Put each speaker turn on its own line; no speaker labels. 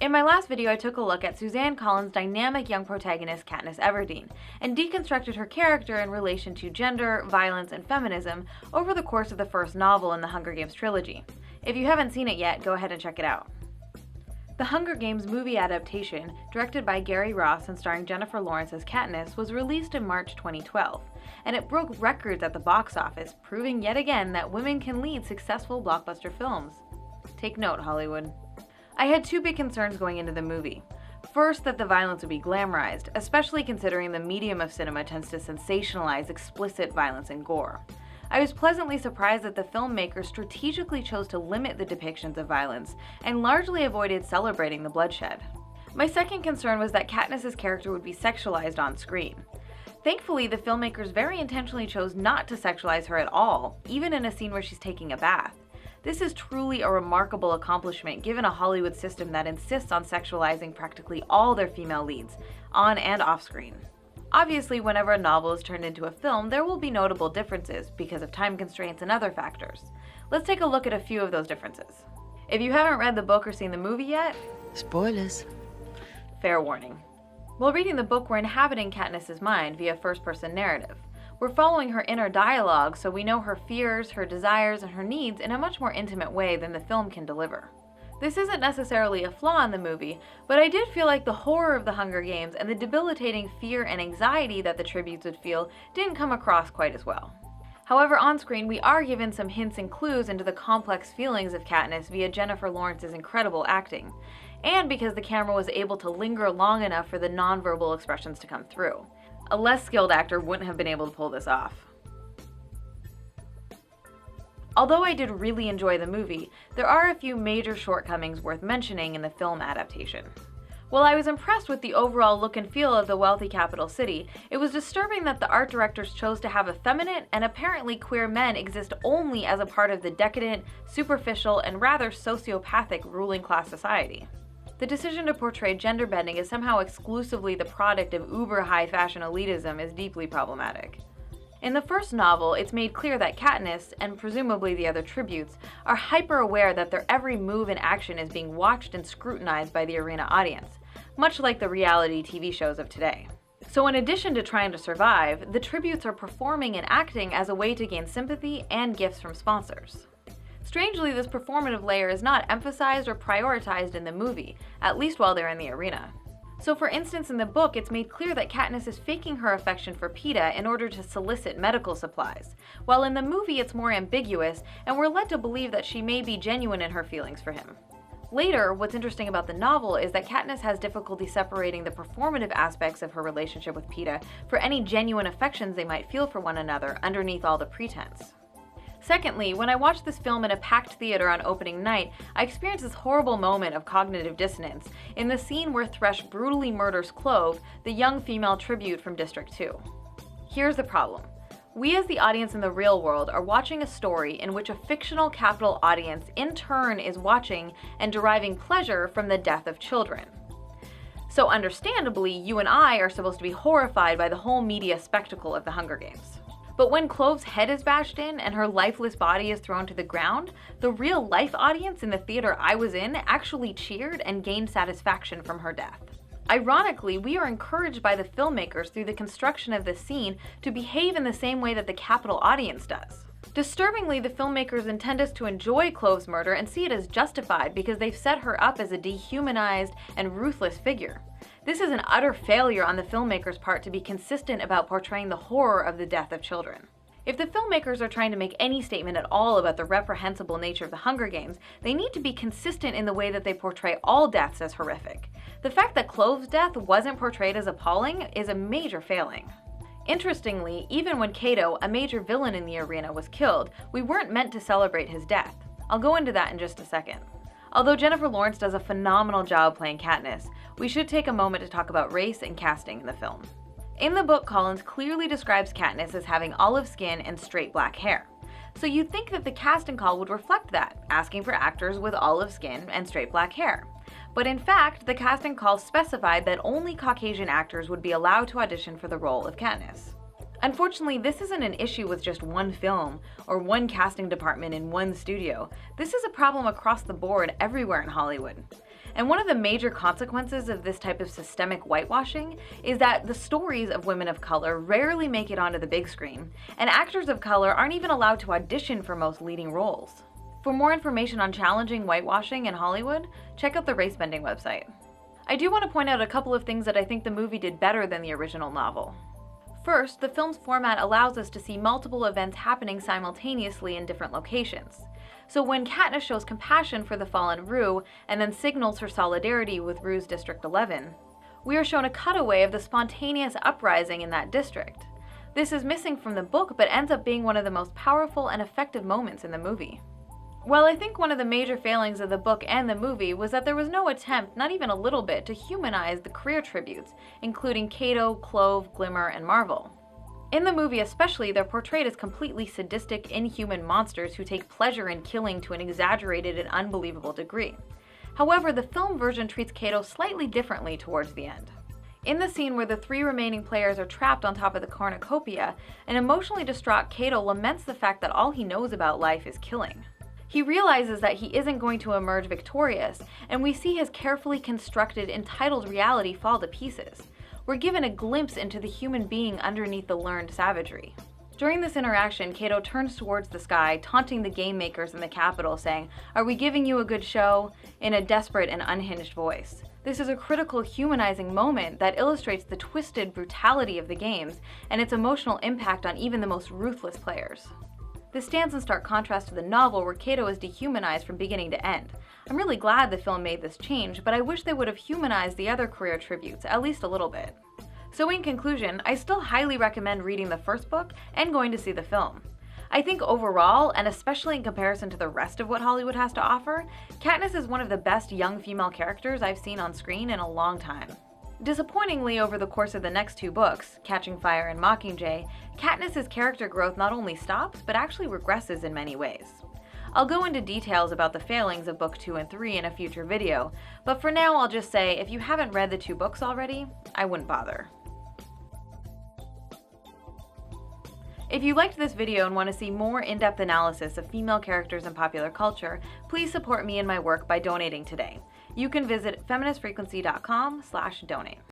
In my last video, I took a look at Suzanne Collins' dynamic young protagonist Katniss Everdeen, and deconstructed her character in relation to gender, violence, and feminism over the course of the first novel in the Hunger Games trilogy. If you haven't seen it yet, go ahead and check it out. The Hunger Games movie adaptation, directed by Gary Ross and starring Jennifer Lawrence as Katniss, was released in March 2012, and it broke records at the box office, proving yet again that women can lead successful blockbuster films. Take note, Hollywood. I had two big concerns going into the movie. First, that the violence would be glamorized, especially considering the medium of cinema tends to sensationalize explicit violence and gore. I was pleasantly surprised that the filmmakers strategically chose to limit the depictions of violence and largely avoided celebrating the bloodshed. My second concern was that Katniss's character would be sexualized on screen. Thankfully, the filmmakers very intentionally chose not to sexualize her at all, even in a scene where she's taking a bath. This is truly a remarkable accomplishment given a Hollywood system that insists on sexualizing practically all their female leads, on and off screen. Obviously, whenever a novel is turned into a film, there will be notable differences because of time constraints and other factors. Let's take a look at a few of those differences. If you haven't read the book or seen the movie yet,
spoilers.
Fair warning. While reading the book, we're inhabiting Katniss's mind via first-person narrative. We're following her inner dialogue, so we know her fears, her desires, and her needs in a much more intimate way than the film can deliver. This isn't necessarily a flaw in the movie, but I did feel like the horror of the Hunger Games and the debilitating fear and anxiety that the tributes would feel didn't come across quite as well. However, on screen, we are given some hints and clues into the complex feelings of Katniss via Jennifer Lawrence's incredible acting, and because the camera was able to linger long enough for the nonverbal expressions to come through. A less skilled actor wouldn't have been able to pull this off. Although I did really enjoy the movie, there are a few major shortcomings worth mentioning in the film adaptation. While I was impressed with the overall look and feel of the wealthy capital city, it was disturbing that the art directors chose to have effeminate and apparently queer men exist only as a part of the decadent, superficial, and rather sociopathic ruling class society. The decision to portray gender bending as somehow exclusively the product of uber high fashion elitism is deeply problematic. In the first novel, it's made clear that Katniss, and presumably the other tributes, are hyper-aware that their every move and action is being watched and scrutinized by the arena audience, much like the reality TV shows of today. So in addition to trying to survive, the tributes are performing and acting as a way to gain sympathy and gifts from sponsors. Strangely, this performative layer is not emphasized or prioritized in the movie, at least while they're in the arena. So for instance, in the book, it's made clear that Katniss is faking her affection for Peeta in order to solicit medical supplies, while in the movie it's more ambiguous, and we're led to believe that she may be genuine in her feelings for him. Later, what's interesting about the novel is that Katniss has difficulty separating the performative aspects of her relationship with Peeta for any genuine affections they might feel for one another underneath all the pretense. Secondly, when I watched this film in a packed theater on opening night, I experienced this horrible moment of cognitive dissonance in the scene where Thresh brutally murders Clove, the young female tribute from District 2. Here's the problem. We as the audience in the real world are watching a story in which a fictional capital audience in turn is watching and deriving pleasure from the death of children. So understandably, you and I are supposed to be horrified by the whole media spectacle of the Hunger Games. But when Clove's head is bashed in and her lifeless body is thrown to the ground, the real-life audience in the theater I was in actually cheered and gained satisfaction from her death. Ironically, we are encouraged by the filmmakers through the construction of this scene to behave in the same way that the capital audience does. Disturbingly, the filmmakers intend us to enjoy Clove's murder and see it as justified because they've set her up as a dehumanized and ruthless figure. This is an utter failure on the filmmakers' part to be consistent about portraying the horror of the death of children. If the filmmakers are trying to make any statement at all about the reprehensible nature of the Hunger Games, they need to be consistent in the way that they portray all deaths as horrific. The fact that Clove's death wasn't portrayed as appalling is a major failing. Interestingly, even when Cato, a major villain in the arena, was killed, we weren't meant to celebrate his death. I'll go into that in just a second. Although Jennifer Lawrence does a phenomenal job playing Katniss, we should take a moment to talk about race and casting in the film. In the book, Collins clearly describes Katniss as having olive skin and straight black hair. So you'd think that the casting call would reflect that, asking for actors with olive skin and straight black hair. But in fact, the casting call specified that only Caucasian actors would be allowed to audition for the role of Katniss. Unfortunately, this isn't an issue with just one film or one casting department in one studio. This is a problem across the board everywhere in Hollywood. And one of the major consequences of this type of systemic whitewashing is that the stories of women of color rarely make it onto the big screen, and actors of color aren't even allowed to audition for most leading roles. For more information on challenging whitewashing in Hollywood, check out the Racebending website. I do want to point out a couple of things that I think the movie did better than the original novel. First, the film's format allows us to see multiple events happening simultaneously in different locations. So when Katniss shows compassion for the fallen Rue and then signals her solidarity with Rue's District 11, we are shown a cutaway of the spontaneous uprising in that district. This is missing from the book, but ends up being one of the most powerful and effective moments in the movie. Well, I think one of the major failings of the book and the movie was that there was no attempt, not even a little bit, to humanize the career tributes, including Cato, Clove, Glimmer, and Marvel. In the movie especially, they're portrayed as completely sadistic, inhuman monsters who take pleasure in killing to an exaggerated and unbelievable degree. However, the film version treats Cato slightly differently towards the end. In the scene where the 3 remaining players are trapped on top of the cornucopia, an emotionally distraught Cato laments the fact that all he knows about life is killing. He realizes that he isn't going to emerge victorious, and we see his carefully constructed, entitled reality fall to pieces. We're given a glimpse into the human being underneath the learned savagery. During this interaction, Cato turns towards the sky, taunting the game makers in the Capitol, saying, "Are we giving you a good show?" in a desperate and unhinged voice. This is a critical, humanizing moment that illustrates the twisted brutality of the games and its emotional impact on even the most ruthless players. This stands in stark contrast to the novel, where Cato is dehumanized from beginning to end. I'm really glad the film made this change, but I wish they would have humanized the other career tributes, at least a little bit. So in conclusion, I still highly recommend reading the first book and going to see the film. I think overall, and especially in comparison to the rest of what Hollywood has to offer, Katniss is one of the best young female characters I've seen on screen in a long time. Disappointingly, over the course of the next 2 books, Catching Fire and Mockingjay, Katniss's character growth not only stops, but actually regresses in many ways. I'll go into details about the failings of Book 2 and 3 in a future video, but for now I'll just say if you haven't read the 2 books already, I wouldn't bother. If you liked this video and want to see more in-depth analysis of female characters in popular culture, please support me in my work by donating today. You can visit feministfrequency.com/donate.